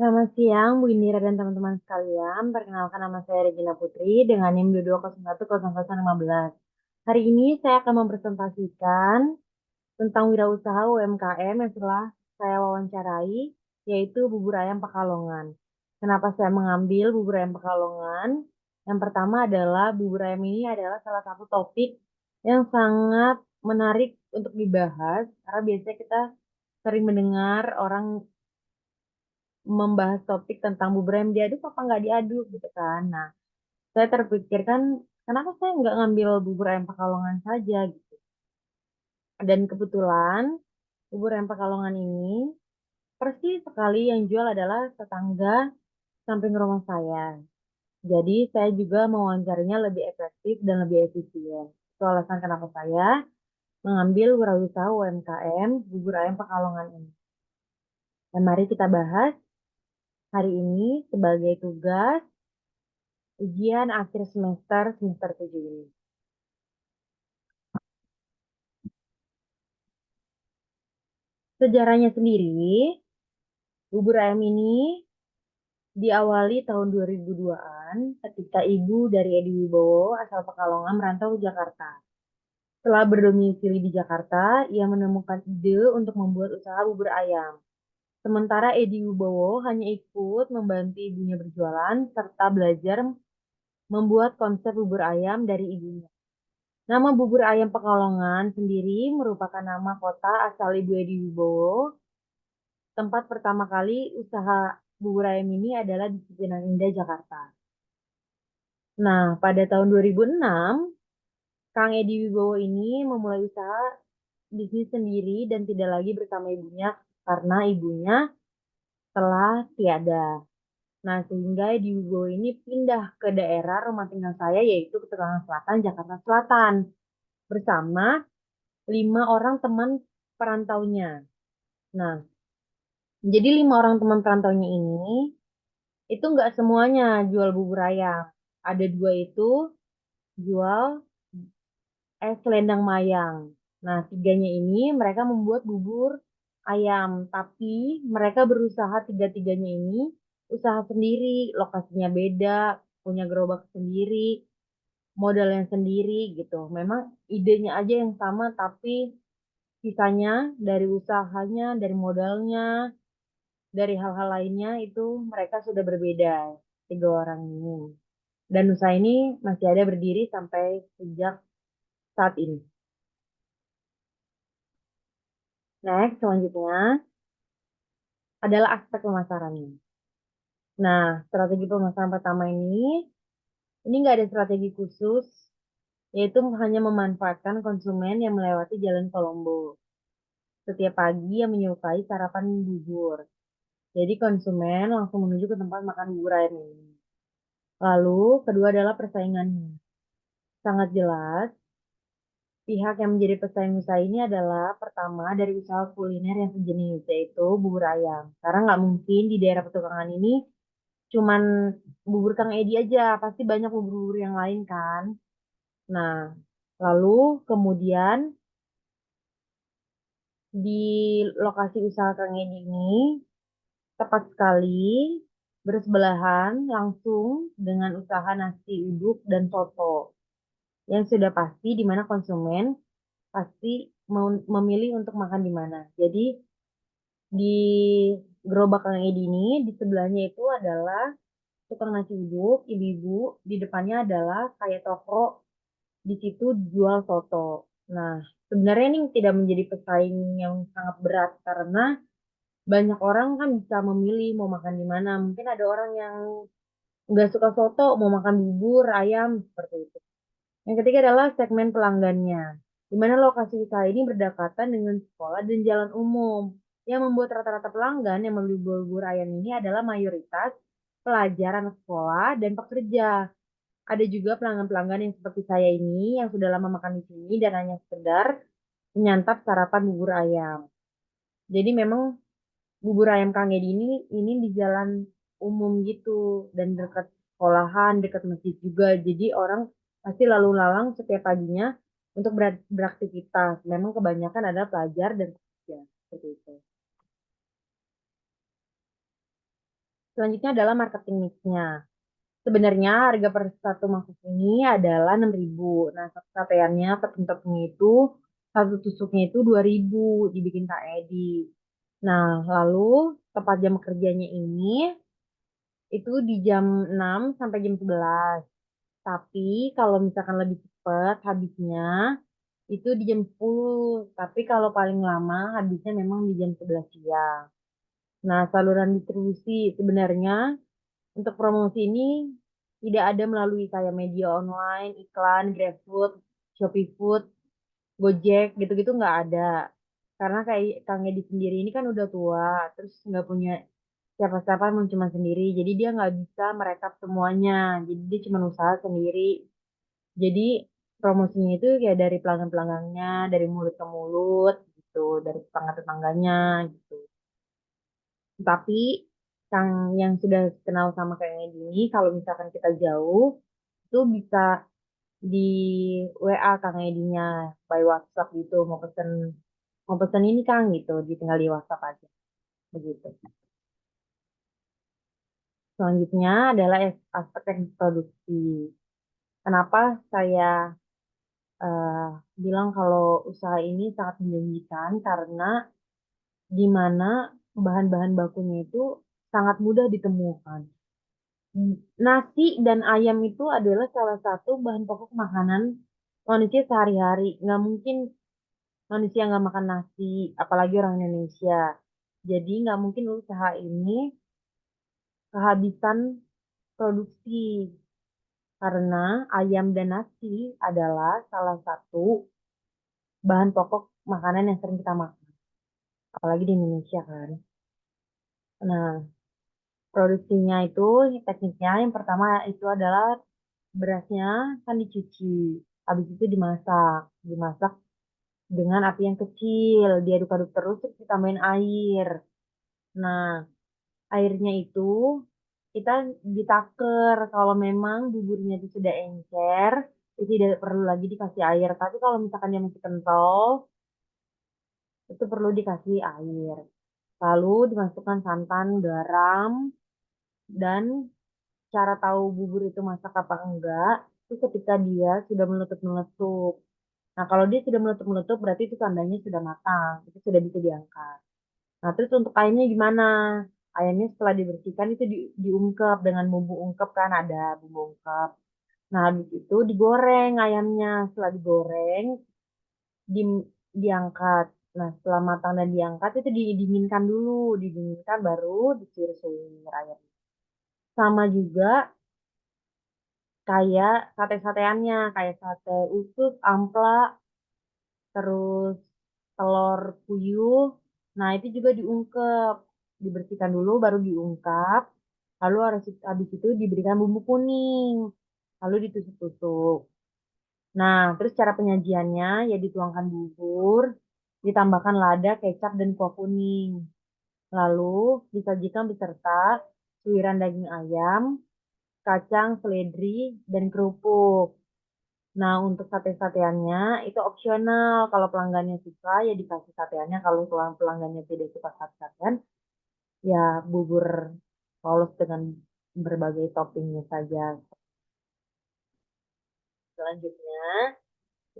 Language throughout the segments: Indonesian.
Selamat siang, Bu Indira dan teman-teman sekalian. Perkenalkan nama saya Regina Putri dengan NIM 22010015. Hari ini saya akan mempresentasikan tentang wirausaha UMKM yang telah saya wawancarai, yaitu bubur ayam Pekalongan. Kenapa saya mengambil bubur ayam Pekalongan? Yang pertama adalah bubur ayam ini adalah salah satu topik yang sangat menarik untuk dibahas, karena biasanya kita sering mendengar orang membahas topik tentang bubur ayam diaduk apa nggak diaduk gitu kan. Nah, saya terpikirkan kenapa saya nggak ngambil bubur ayam Pekalongan saja gitu. Dan kebetulan bubur ayam Pekalongan ini persis sekali yang jual adalah tetangga samping rumah saya. Jadi saya juga mewawancarinya lebih efektif dan lebih efisien. Itu alasan kenapa saya mengambil wirausaha UMKM bubur ayam Pekalongan ini. Dan mari kita bahas hari ini sebagai tugas ujian akhir semester 7 ini. Sejarahnya sendiri, bubur ayam ini diawali tahun 2002-an ketika ibu dari Edi Wibowo asal Pekalongan merantau ke Jakarta. Setelah berdomisili di Jakarta, ia menemukan ide untuk membuat usaha bubur ayam. Sementara Edi Wibowo hanya ikut membantu ibunya berjualan serta belajar membuat konsep bubur ayam dari ibunya. Nama bubur ayam Pekalongan sendiri merupakan nama kota asal Ibu Edi Wibowo. Tempat pertama kali usaha bubur ayam ini adalah di Cipinang Indah, Jakarta. Nah, pada tahun 2006, Kang Edi Wibowo ini memulai usaha bisnis sendiri dan tidak lagi bersama ibunya karena ibunya telah tiada. Nah, sehingga Edi Wibowo ini pindah ke daerah rumah tinggal saya, yaitu ke Tegangan Selatan, Jakarta Selatan, bersama 5 orang teman perantaunya. Nah, jadi 5 orang teman perantaunya ini itu nggak semuanya jual bubur ayam. Ada dua itu jual es selendang mayang. Nah, tiganya ini mereka membuat bubur ayam, tapi mereka berusaha tiga-tiganya ini usaha sendiri, lokasinya beda, punya gerobak sendiri, modalnya sendiri gitu. Memang idenya aja yang sama, tapi sisanya dari usahanya, dari modalnya, dari hal-hal lainnya itu mereka sudah berbeda, 3 orang ini. Dan usaha ini masih ada berdiri sampai sejak saat ini. Next, selanjutnya adalah aspek pemasarannya. Nah, strategi pemasaran pertama ini nggak ada strategi khusus, yaitu hanya memanfaatkan konsumen yang melewati Jalan Kolombo. Setiap pagi yang menyukai sarapan bubur. Jadi konsumen langsung menuju ke tempat makan bubur ayam ini. Lalu, kedua adalah persaingannya. Sangat jelas, pihak yang menjadi pesaing usaha ini adalah pertama dari usaha kuliner yang sejenis, yaitu bubur ayam. Karena nggak mungkin di daerah Petukangan ini cuman bubur Kang Edi aja, pasti banyak bubur-bubur yang lain kan. Nah, lalu kemudian di lokasi usaha Kang Edi ini tepat sekali bersebelahan langsung dengan usaha nasi uduk dan soto yang sudah pasti di mana konsumen pasti mau memilih untuk makan di mana. Jadi di gerobak Kang Edi ini di sebelahnya itu adalah tukang nasi uduk, ibu-ibu, di depannya adalah kayak toko di situ jual soto. Nah, sebenarnya ini tidak menjadi pesaing yang sangat berat karena banyak orang kan bisa memilih mau makan di mana. Mungkin ada orang yang nggak suka soto, mau makan bubur, ayam, seperti itu. Yang ketiga adalah segmen pelanggannya, di mana lokasi usaha ini berdekatan dengan sekolah dan jalan umum. Yang membuat rata-rata pelanggan yang membeli bubur ayam ini adalah mayoritas pelajar anak sekolah dan pekerja. Ada juga pelanggan-pelanggan yang seperti saya ini yang sudah lama makan di sini dan hanya sekedar menyantap sarapan bubur ayam. Jadi memang bubur ayam Kang Edi ini di jalan umum gitu dan dekat sekolahan, dekat masjid juga. Jadi orang pasti lalu lalang setiap paginya untuk beraktivitas. Memang kebanyakan adalah pelajar dan pekerja seperti itu. Selanjutnya adalah marketing mix-nya. Sebenarnya harga per satu mangkuk ini adalah 6.000. Nah, satu sateannya, tepung-tepungnya itu, satu tusuknya itu 2.000 dibikin Kak Edi. Nah, lalu tepat jam kerjanya ini itu di jam 6 sampai jam 11. Tapi kalau misalkan lebih cepat habisnya itu di jam 10. Tapi kalau paling lama habisnya memang di jam 11 siang. Nah, saluran distribusi sebenarnya untuk promosi ini tidak ada melalui kayak media online, iklan, GrabFood, ShopeeFood, Gojek, gitu-gitu nggak ada. Karena kayak Kang Edi sendiri ini kan udah tua, terus nggak punya siapa-siapa, mau cuma sendiri. Jadi dia nggak bisa merekap semuanya. Jadi dia cuma usaha sendiri. Jadi promosinya itu ya dari pelanggan-pelanggannya, dari mulut ke mulut, gitu, dari tetangga-tetangganya, gitu. Tapi Kang yang sudah kenal sama Kang Edi ini, kalau misalkan kita jauh, itu bisa di WA Kang Edinya by WhatsApp gitu, mau pesen ini Kang gitu, ditinggal di WhatsApp aja begitu. Selanjutnya adalah aspek teknis produksi. Kenapa saya eh, bilang kalau usaha ini sangat menjanjikan karena di mana bahan-bahan bakunya itu sangat mudah ditemukan. Nasi dan ayam itu adalah salah satu bahan pokok makanan manusia sehari-hari. Nggak mungkin manusia nggak makan nasi, apalagi orang Indonesia. Jadi nggak mungkin usaha ini kehabisan produksi karena ayam dan nasi adalah salah satu bahan pokok makanan yang sering kita makan, apalagi di Indonesia kan. Nah, produksinya itu tekniknya yang pertama itu adalah berasnya kan dicuci, habis itu dimasak dengan api yang kecil, diaduk-aduk terus terus ditambahin air. Nah, airnya itu kita ditaker kalau memang buburnya itu sudah encer, itu tidak perlu lagi dikasih air. Tapi kalau misalkan dia masih kental, itu perlu dikasih air. Lalu dimasukkan santan, garam, dan cara tahu bubur itu masak apa enggak, itu ketika dia sudah meletup-meletup. Nah, kalau dia sudah meletup-meletup, berarti itu tandanya sudah matang, itu sudah bisa diangkat. Nah, terus untuk ayamnya gimana? Ayamnya setelah dibersihkan itu diungkep dengan bumbu ungkep kan ada bumbu ungkep. Nah, habis itu digoreng ayamnya. Setelah digoreng, diangkat. Nah, setelah matang dan diangkat itu didinginkan dulu, didinginkan baru disuir-suir ayam. Sama juga kayak sate-sateannya, kayak sate usus, ampla, terus telur puyuh. Nah, itu juga diungkep, dibersihkan dulu baru diungkap. Lalu harus habis itu diberikan bumbu kuning. Lalu ditusuk-tusuk. Nah, terus cara penyajiannya ya dituangkan bubur, ditambahkan lada, kecap, dan kuah kuning. Lalu disajikan beserta suiran daging ayam, kacang, seledri, dan kerupuk. Nah, untuk sate-sateannya itu opsional. Kalau pelanggannya suka, ya dikasih sateannya. Kalau pelanggannya tidak suka sate-satean, ya bubur polos dengan berbagai toppingnya saja. Selanjutnya,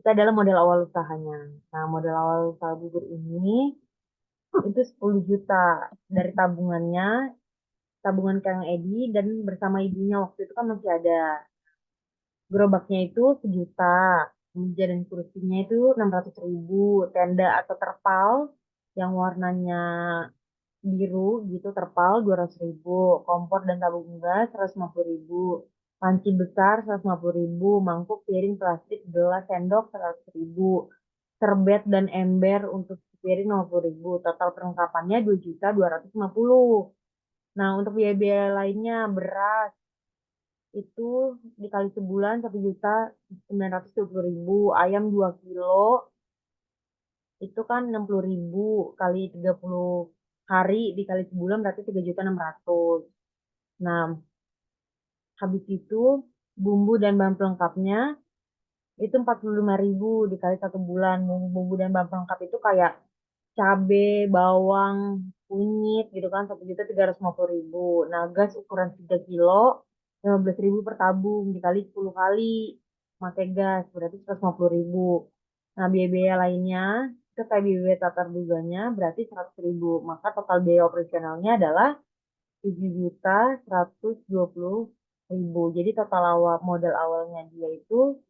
itu adalah modal awal usahanya. Nah, modal awal usaha bubur ini itu 10 juta dari tabungan Kang Edi dan bersama ibunya waktu itu kan masih ada. Gerobaknya itu 1 juta, meja dan kursinya itu 600.000, tenda atau terpal yang warnanya biru gitu terpal 200.000, kompor dan tabung gas 150.000, panci besar 150.000, mangkuk, piring, plastik, gelas, sendok 100.000, serbet dan ember untuk piring 50.000. Total perlengkapannya 2.250.000. Nah, untuk biaya-biaya lainnya beras itu dikali sebulan 1.920.000, ayam 2 kilo itu kan 60.000 kali 30 hari dikali sebulan berarti 3.600.000. Nah, habis itu bumbu dan bahan pelengkapnya itu 45.000 dikali 1 bulan. Bumbu dan bahan pelengkap itu kayak cabe, bawang, kunyit gitu kan, 1.350.000. Nah, gas ukuran 3 kilo, 15.000 per tabung, dikali 10 kali pakai gas, berarti 150.000. Nah, biaya-biaya lainnya, itu kayak biaya tata duganya, berarti 100.000. Maka total biaya operasionalnya adalah 7.120.000. Jadi total awal modal awalnya dia itu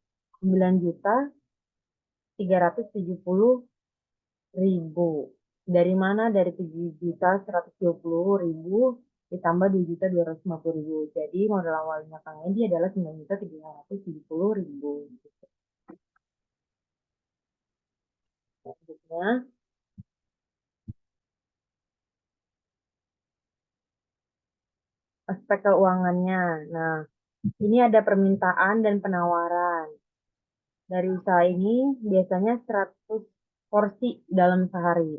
9.370.000. Dari mana? Dari 7.120.000 ditambah 2.250.000. Jadi modal awalnya Kang Edi adalah 9.370.000. Selanjutnya, aspek keuangannya. Nah, ini ada permintaan dan penawaran. Dari usaha ini biasanya 100 porsi dalam sehari.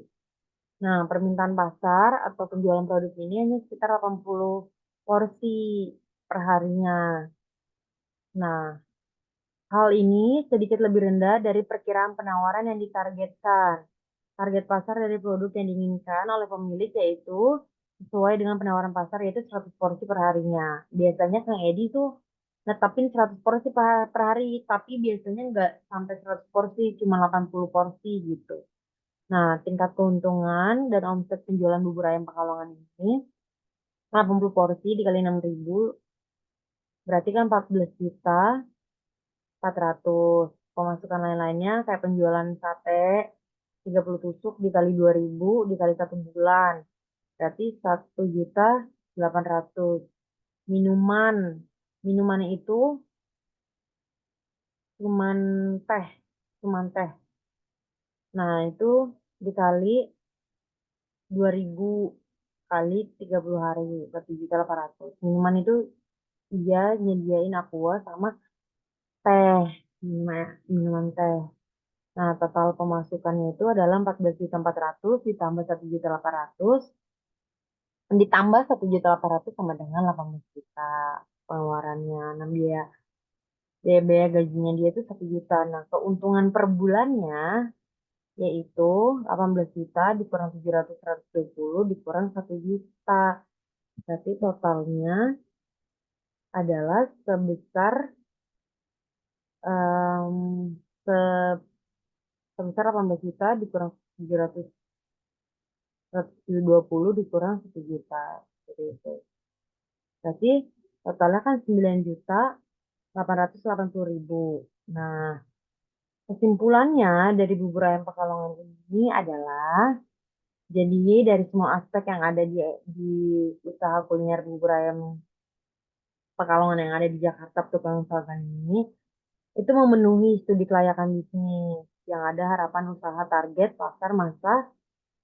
Nah, permintaan pasar atau penjualan produk ini hanya sekitar 80 porsi per harinya. Nah, hal ini sedikit lebih rendah dari perkiraan penawaran yang ditargetkan. Target pasar dari produk yang diinginkan oleh pemilik yaitu sesuai dengan penawaran pasar yaitu 100 porsi per harinya. Biasanya Kang Edi tuh netapin 100 porsi per hari, tapi biasanya nggak sampai 100 porsi, cuma 80 porsi gitu. Nah, tingkat keuntungan dan omset penjualan bubur ayam Pekalongan ini 80 porsi dikali 6.000 berarti kan 14.400.000. Pemasukan lain-lainnya kayak penjualan sate 30 tusuk dikali 2.000 dikali 1 bulan. Berarti 1.800.000. Minuman. Minumannya itu cuman teh. Cuman teh. Nah, itu dikali 2.000 kali 30 hari. 1.800.000. Minuman itu dia nyediain aqua sama teh. Minuman teh. Nah, total pemasukannya itu adalah 14.400.000 ditambah 1.800.000 ditambah 1.800.000 sama dengan 18 juta pengeluarannya. Nah, biaya gajinya dia itu 1 juta. Nah, keuntungan per bulannya yaitu 18 juta dikurang 700 dikurang 1 juta. Berarti totalnya adalah em, se- sebesar 18 juta dikurang 700 120 dikurang 1 juta. Seperti itu. Berarti totalnya kan 9.880.000. Nah, kesimpulannya dari bubur ayam Pekalongan ini adalah jadi dari semua aspek yang ada di usaha kuliner bubur ayam Pekalongan yang ada di Jakarta Tukang Selatan ini itu memenuhi studi kelayakan bisnis yang ada harapan usaha target pasar masa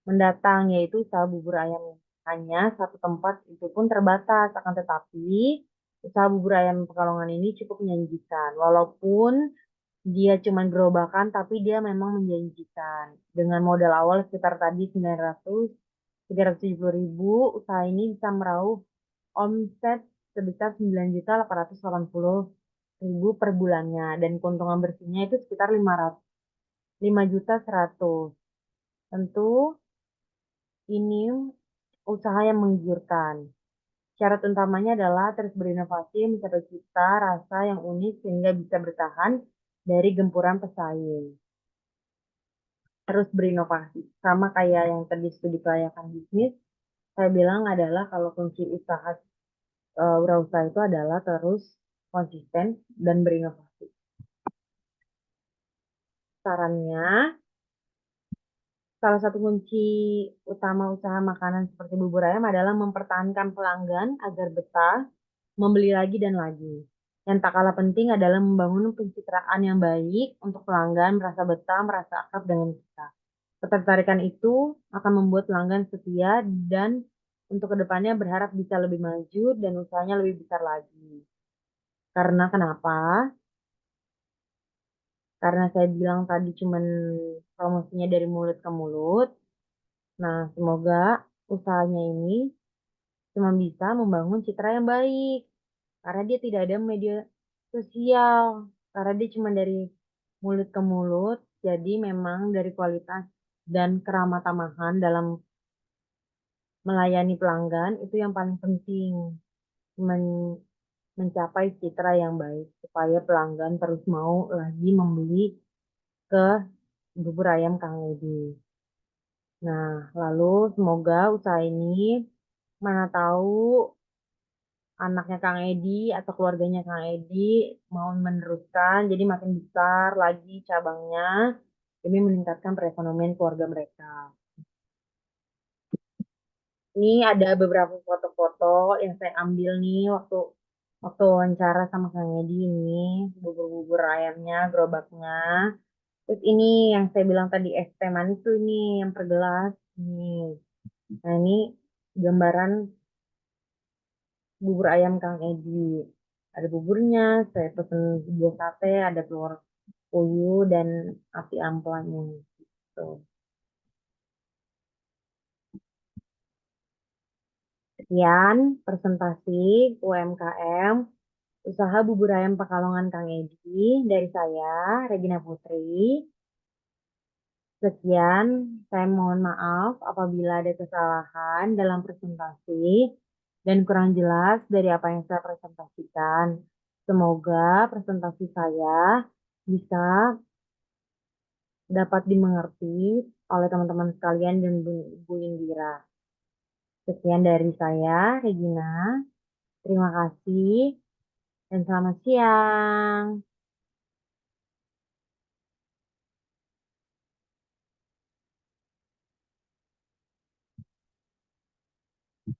mendatang yaitu usaha bubur ayam hanya satu tempat itu pun terbatas akan tetapi usaha bubur ayam Pekalongan ini cukup menjanjikan walaupun dia cuma gerobakan tapi dia memang menjanjikan dengan modal awal sekitar tadi 370.000 usaha ini bisa meraup omset sebesar 9.880.000 per bulannya dan keuntungan bersihnya itu sekitar 5.100.000. Tentu ini usaha yang menggiurkan. Syarat utamanya adalah terus berinovasi, mencari cita rasa yang unik sehingga bisa bertahan dari gempuran pesaing. Terus berinovasi. Sama kayak yang tadi studi kelayakan bisnis, saya bilang adalah kalau kunci usaha wirausaha itu adalah terus konsisten dan berinovasi. Sarannya, salah satu kunci utama usaha makanan seperti bubur ayam adalah mempertahankan pelanggan agar betah membeli lagi dan lagi. Yang tak kalah penting adalah membangun pencitraan yang baik untuk pelanggan merasa betah, merasa akrab dengan kita. Ketertarikan itu akan membuat pelanggan setia dan untuk kedepannya berharap bisa lebih maju dan usahanya lebih besar lagi. Karena kenapa? Karena saya bilang tadi cuman promosinya dari mulut ke mulut. Nah, semoga usahanya ini cuma bisa membangun citra yang baik. Karena dia tidak ada media sosial. Karena dia cuma dari mulut ke mulut. Jadi memang dari kualitas dan keramah tamahan dalam Melayani pelanggan itu yang paling penting. Men- Mencapai citra yang baik supaya pelanggan terus mau lagi membeli ke bubur ayam Kang Edi. Nah, lalu semoga usaha ini mana tahu anaknya Kang Edi atau keluarganya Kang Edi mau meneruskan, jadi makin besar lagi cabangnya demi meningkatkan perekonomian keluarga mereka. Ini ada beberapa foto-foto yang saya ambil nih waktu waktu wawancara sama Kang Edi ini, bubur-bubur ayamnya, gerobaknya. Terus ini yang saya bilang tadi es teh manis tuh ini yang per gelas. Nih. Nah ini gambaran bubur ayam Kang Edi. Ada buburnya, saya pesen dua sate, ada telur puyuh dan ati amplanya. Gitu. Sekian presentasi UMKM usaha bubur ayam Pekalongan Kang Edi dari saya, Regina Putri. Sekian, saya mohon maaf apabila ada kesalahan dalam presentasi dan kurang jelas dari apa yang saya presentasikan. Semoga presentasi saya bisa dapat dimengerti oleh teman-teman sekalian dan Bu Indira. Sekian dari saya, Regina. Terima kasih dan selamat siang.